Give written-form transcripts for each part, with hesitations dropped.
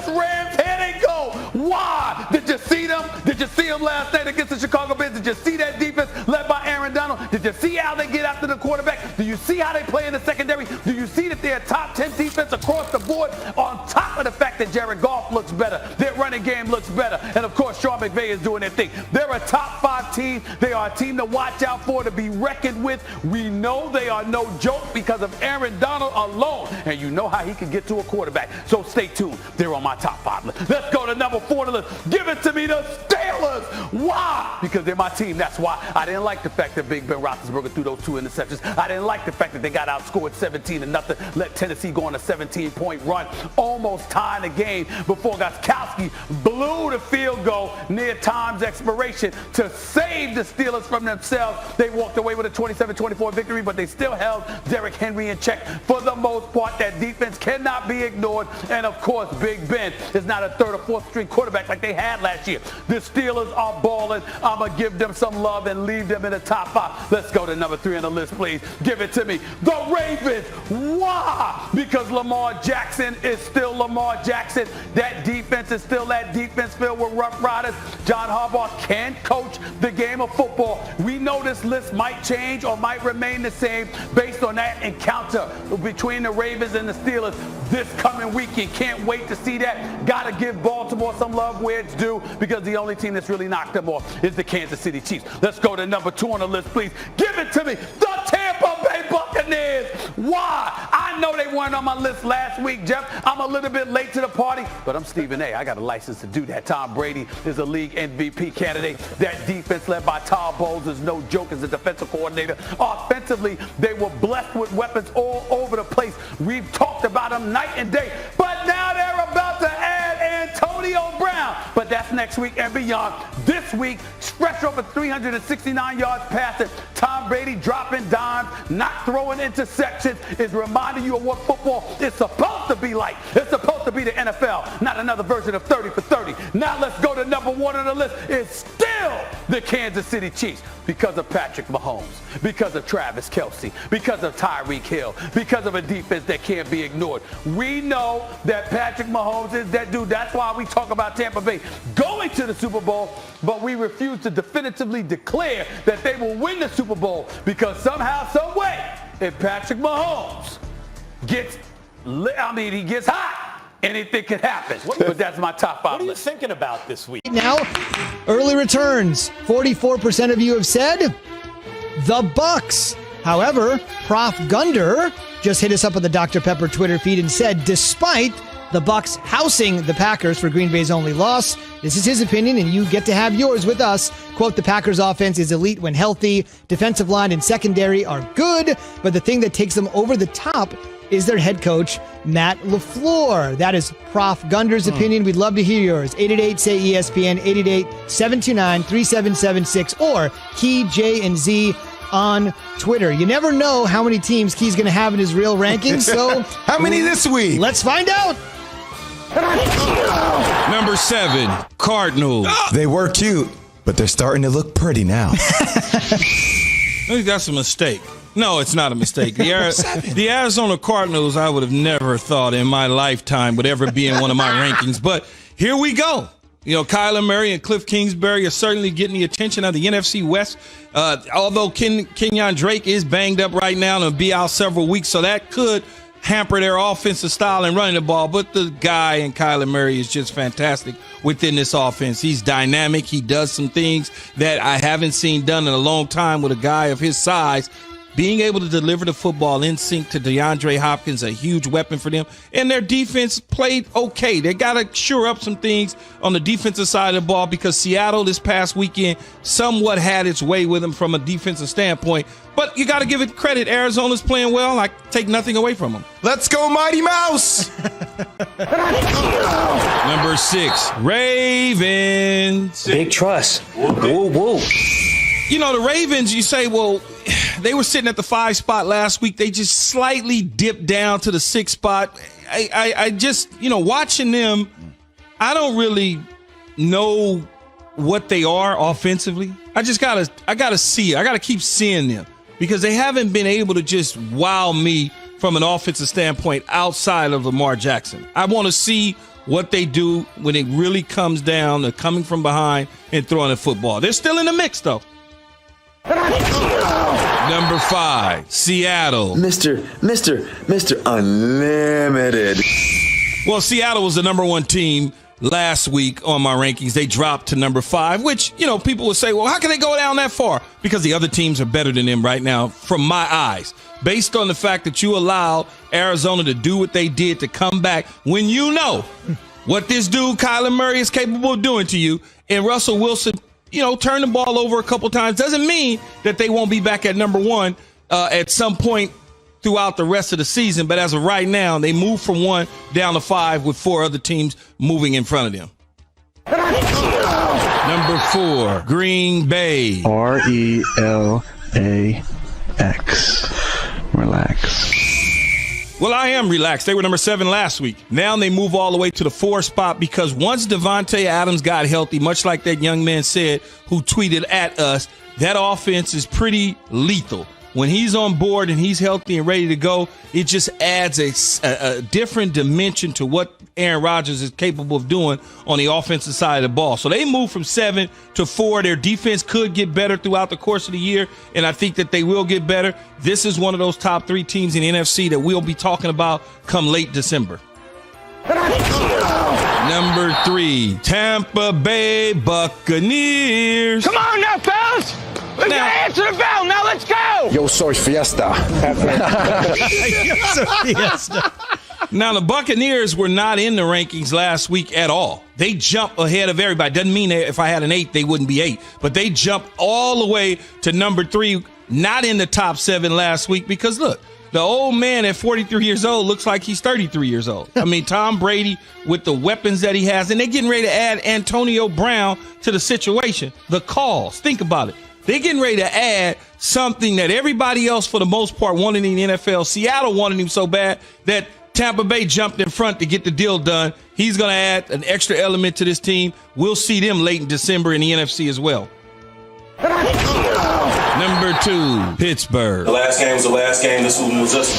Angeles Rams. Here they go. Why? Did you see them? Did you see them last night against the Chicago Bears? Did you see that defense led by Aaron Donald? Did you see how they get after the quarterback? Do you see how they play in the secondary? Do you see that they're top 10 defense across the board? On top of the fact that Jared Goff looks better, their running game looks better, and of course Sean McVay is doing their thing. They're a top 5 team. They are a team to watch out for, to be reckoned with. We know they are no joke because of Aaron Donald alone, and you know how he can get to a quarterback. So stay tuned. They're on my top 5 list. Let's go to number 4 on the list. Give it to me, the Steelers. Why? Because they're my team. That's why. I didn't like the fact that Big Ben Roethlisberger threw those 2 interceptions. I didn't like the fact that they got outscored 17-0, let Tennessee go on a 17-point run, almost tying the game before Gostkowski blew the field goal near time's expiration to save the Steelers from themselves. They walked away with a 27-24 victory, but they still held Derrick Henry in check for the most part. That defense cannot be ignored. And of course, Big Ben is not a 3rd or 4th string quarterback like they had last year. The Steelers are balling. I'm going to give them some love and leave them in the top 5. Let's go to number 3 on the list, please. Give it to me. The Ravens. Why? Because Lamar Jackson is still Lamar Jackson. That defense is still that defense filled with rough riders. John Harbaugh can coach the game of football. We know this list might change or might remain the same based on that encounter between the Ravens and the Steelers this coming weekend. Can't wait to see that. Got to give Baltimore some love where it's due because the only team that's really knocked them off is the Kansas City Chiefs. Let's go to number 2 on the list, please. Give it to me. The Tampa Bay Buccaneers. Why? I know they weren't on my list last week, Jeff. I'm a little bit late to the party, but I'm Stephen A. I got a license to do that. Tom Brady is a league MVP candidate. That defense led by Todd Bowles is no joke as a defensive coordinator. Offensively, they were blessed with weapons all over the place. We've talked about them night and day, but now they're about to add Antonio Brown. But that's next week and beyond. This week, fresh over 369 yards passing. Tom Brady dropping dimes, not throwing interceptions, is reminding you of what football is supposed to be like. It's supposed to be the NFL, not another version of 30 for 30. Now let's go to number 1 on the list. It's still the Kansas City Chiefs because of Patrick Mahomes, because of Travis Kelce, because of Tyreek Hill, because of a defense that can't be ignored. We know that Patrick Mahomes is that dude. That's why we talk about Tampa Bay going to the Super Bowl, but we refuse to definitively declare that they will win the Super Bowl because somehow, some way, if Patrick Mahomes gets hot, anything could happen. But that's my top 5 What are you list. thinking about this week? Now, early returns. 44% of you have said the Bucks. However, Prof. Gunder just hit us up on the Dr. Pepper Twitter feed and said, despite the Bucks housing the Packers for Green Bay's only loss, this is his opinion, and you get to have yours with us. Quote, the Packers offense is elite when healthy. Defensive line and secondary are good, but the thing that takes them over the top is their head coach, Matt LaFleur. That is Prof. Gunder's opinion. We'd love to hear yours. 888-SAY-ESPN, 888-729-3776, or Key J and Z on Twitter. You never know how many teams Key's going to have in his real rankings, so how many this week? Let's find out. Number 7, Cardinals. They were cute, but they're starting to look pretty now. I think that's a mistake. No, it's not a mistake. The Arizona Cardinals, I would have never thought in my lifetime would ever be in one of my rankings. But here we go. You know, Kyler Murray and Cliff Kingsbury are certainly getting the attention of the NFC West. Although Kenyon Drake is banged up right now and will be out several weeks, so that could hamper their offensive style and running the ball. But the guy in Kyler Murray is just fantastic within this offense. He's dynamic. He does some things that I haven't seen done in a long time with a guy of his size. Being able to deliver the football in sync to DeAndre Hopkins, a huge weapon for them. And their defense played okay. They got to shore up some things on the defensive side of the ball because Seattle this past weekend somewhat had its way with them from a defensive standpoint. But you got to give it credit. Arizona's playing well. I take nothing away from them. Let's go, Mighty Mouse. Number 6, Ravens. Big trust. Whoa, whoa. You know, the Ravens, you say, well, they were sitting at the 5 spot last week. They just slightly dipped down to the 6 spot. I just, you know, watching them, I don't really know what they are offensively. I gotta see it. I gotta keep seeing them because they haven't been able to just wow me from an offensive standpoint outside of Lamar Jackson. I want to see what they do when it really comes down to coming from behind and throwing the football. They're still in the mix, though. Number 5, Seattle. Mr. Unlimited. Well, Seattle was the number 1 team last week on my rankings. They dropped to number 5, which, people would say, well, how can they go down that far? Because the other teams are better than them right now, from my eyes. Based on the fact that you allowed Arizona to do what they did to come back when you know what this dude, Kyler Murray, is capable of doing to you, and Russell Wilson, turn the ball over a couple times, doesn't mean that they won't be back at number 1 at some point throughout the rest of the season. But as of right now, they moved from 1 down to 5 with 4 other teams moving in front of them. Number 4, Green Bay. RELAX. Relax. Well, I am relaxed. They were number 7 last week. Now they move all the way to the 4 spot because once Devontae Adams got healthy, much like that young man said who tweeted at us, that offense is pretty lethal. When he's on board and he's healthy and ready to go, it just adds a different dimension to what Aaron Rodgers is capable of doing on the offensive side of the ball. So they moved from 7 to 4. Their defense could get better throughout the course of the year, and I think that they will get better. This is one of those top 3 teams in the NFC that we'll be talking about come late December. Number 3, Tampa Bay Buccaneers. Come on now, fellas. We gotta answer the bell. Now let's go. Yo soy fiesta. Now, the Buccaneers were not in the rankings last week at all. They jumped ahead of everybody. Doesn't mean that if I had an 8, they wouldn't be 8. But they jumped all the way to number 3, not in the top 7 last week because, look, the old man at 43 years old looks like he's 33 years old. I mean, Tom Brady with the weapons that he has, and they're getting ready to add Antonio Brown to the situation. The calls. Think about it. They're getting ready to add something that everybody else, for the most part, wanted in the NFL. Seattle wanted him so bad that Tampa Bay jumped in front to get the deal done. He's going to add an extra element to this team. We'll see them late in December in the NFC as well. Number 2, Pittsburgh. The last game was the last game. This one was just.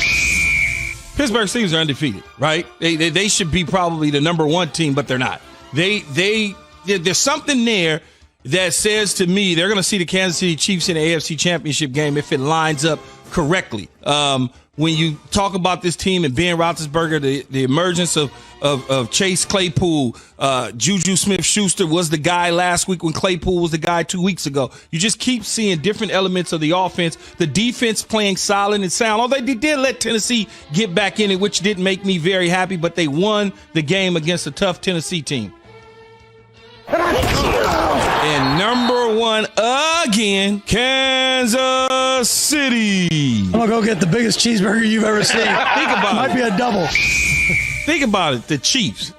Pittsburgh Steelers are undefeated, right? They should be probably the number 1 team, but they're not. There's something there that says to me they're going to see the Kansas City Chiefs in the AFC Championship game if it lines up correctly. When you talk about this team and Ben Roethlisberger, the emergence of Chase Claypool, Juju Smith-Schuster was the guy last week when Claypool was the guy 2 weeks ago. You just keep seeing different elements of the offense. The defense playing solid and sound. Although they did let Tennessee get back in it, which didn't make me very happy, but they won the game against a tough Tennessee team. And number 1 again, Kansas City. I'm going to go get the biggest cheeseburger you've ever seen. Think about it. Might be a double. Think about it. The Chiefs.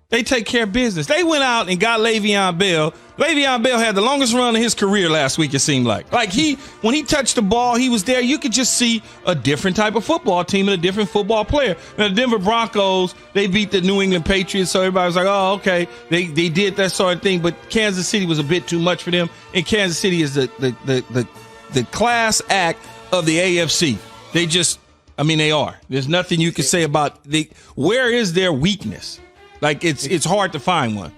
They take care of business. They went out and got Le'Veon Bell. Le'Veon Bell had the longest run of his career last week, it seemed like. When he touched the ball, he was there. You could just see a different type of football team and a different football player. Now, the Denver Broncos, they beat the New England Patriots, so everybody was like, oh, okay. They did that sort of thing, but Kansas City was a bit too much for them, and Kansas City is the class act of the AFC. They are. There's nothing you can say about where is their weakness? It's hard to find one.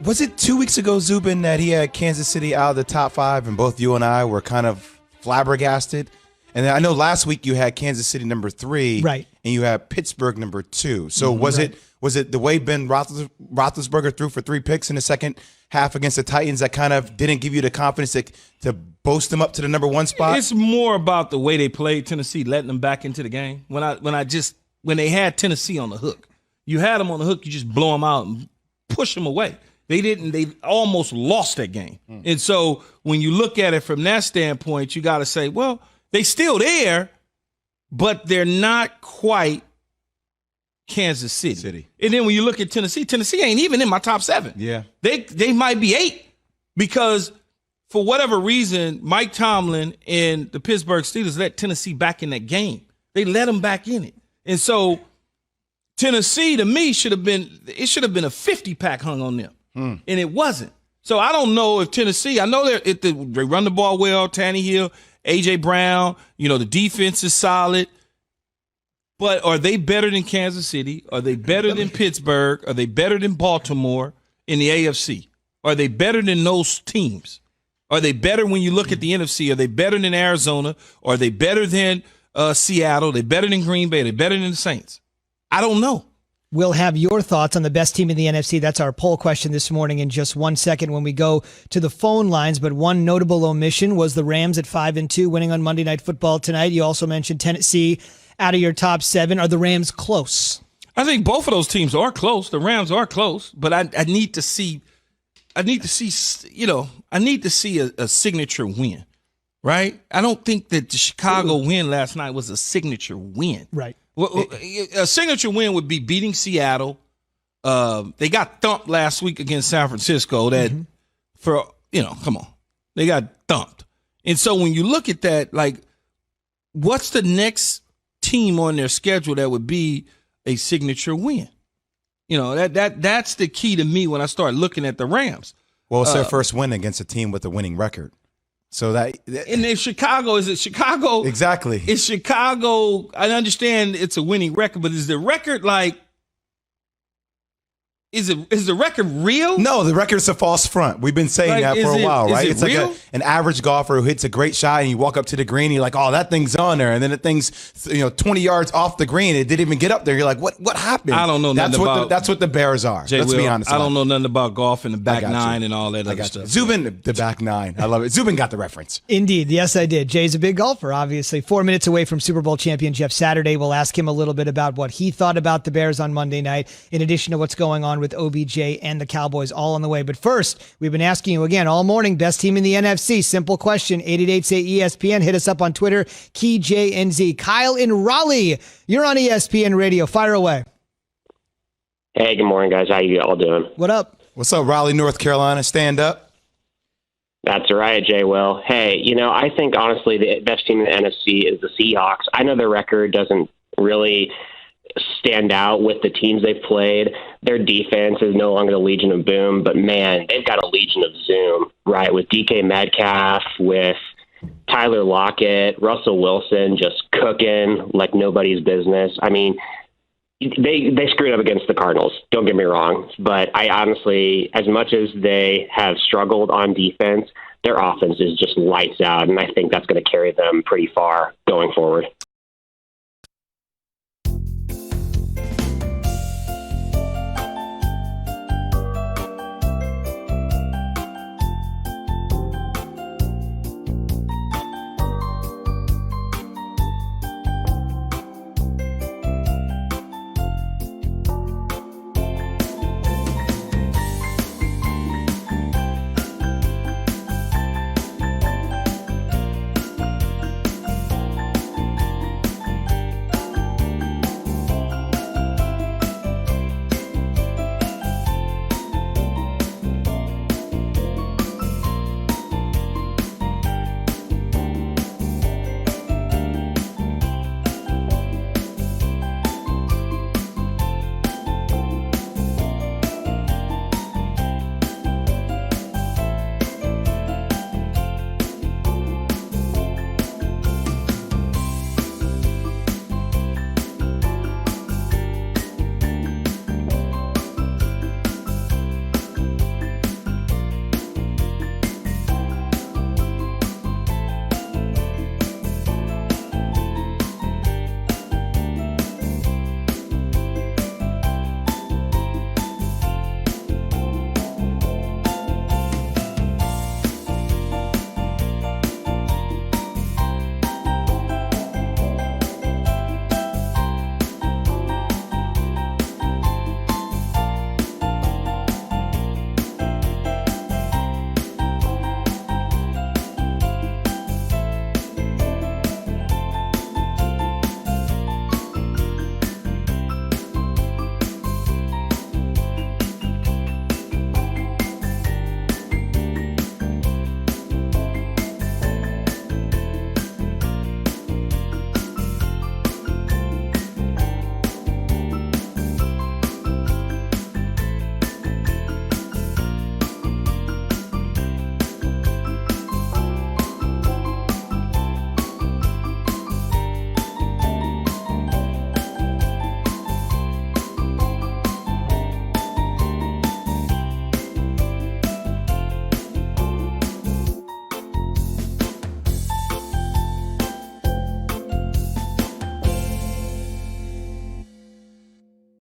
Was it 2 weeks ago, Zubin, that he had Kansas City out of the top 5, and both you and I were kind of flabbergasted? And then I know last week you had Kansas City number 3, right, and you had Pittsburgh number 2. So was it the way Ben Roethlisberger threw for 3 picks in the second half against the Titans that kind of didn't give you the confidence to boast them up to the number 1 spot? It's more about the way they played Tennessee, letting them back into the game. When they had Tennessee on the hook, you had them on the hook, you just blow them out and push them away. They almost lost that game. And so when you look at it from that standpoint, you got to say, well, they still there, but they're not quite Kansas City. And then when you look at Tennessee ain't even in my top 7. Yeah. They might be 8 because for whatever reason, Mike Tomlin and the Pittsburgh Steelers let Tennessee back in that game. They let them back in it. And so Tennessee, to me, should have been a 50-pack hung on them. And it wasn't. So I don't know if Tennessee, I know they run the ball well, Tannehill, A.J. Brown, the defense is solid. But are they better than Kansas City? Are they better than Pittsburgh? Are they better than Baltimore in the AFC? Are they better than those teams? Are they better when you look at the NFC? Are they better than Arizona? Are they better than Seattle? Are they better than Green Bay? Are they better than the Saints? I don't know. We'll have your thoughts on the best team in the NFC. That's our poll question this morning in just 1 second when we go to the phone lines. But one notable omission was the Rams at 5-2, winning on Monday Night Football tonight. You also mentioned Tennessee out of your top 7. Are the Rams close? I think both of those teams are close. The Rams are close, but I need to see. I need to see a signature win, right? I don't think that the Chicago win last night was a signature win. Right. Well, a signature win would be beating Seattle. They got thumped last week against San Francisco. Come on. They got thumped. And so when you look at that, like, what's the next team on their schedule that would be a signature win? That's the key to me when I start looking at the Rams. Well, it's their first win against a team with a winning record. So that and in Chicago, is it Chicago? Exactly. It's Chicago. I understand it's a winning record, but is the record like? Is the record real? No, the record's a false front. We've been saying that for a while, right? It's like real? an average golfer who hits a great shot and you walk up to the green and you're like, oh, that thing's on there. And then the thing's 20 yards off the green. It didn't even get up there. You're like, what happened? I don't know nothing about that's what the Bears are. Let's be honest. I don't know nothing about golf and the back nine and all that other stuff. Zubin, the back nine. I love it. Zubin got the reference. Indeed. Yes, I did. Jay's a big golfer, obviously. 4 minutes away from Super Bowl champion Jeff Saturday. We'll ask him a little bit about what he thought about the Bears on Monday night, in addition to what's going on with OBJ and the Cowboys all on the way. But first, we've been asking you again all morning, best team in the NFC. Simple question, 888-SAY-ESPN. Hit us up on Twitter, KeyJNZ. Kyle in Raleigh, you're on ESPN Radio. Fire away. Hey, good morning, guys. How you all doing? What up? What's up, Raleigh, North Carolina? Stand up. That's right, Jay Will. Hey, I think, honestly, the best team in the NFC is the Seahawks. I know their record doesn't really stand out with the teams they've played. Their defense is no longer the Legion of Boom, but man, they've got a Legion of Zoom, right? With DK Metcalf, with Tyler Lockett, Russell Wilson just cooking like nobody's business. I mean, they screwed up against the Cardinals, don't get me wrong, but I honestly, as much as they have struggled on defense, their offense is just lights out, and I think that's going to carry them pretty far going forward.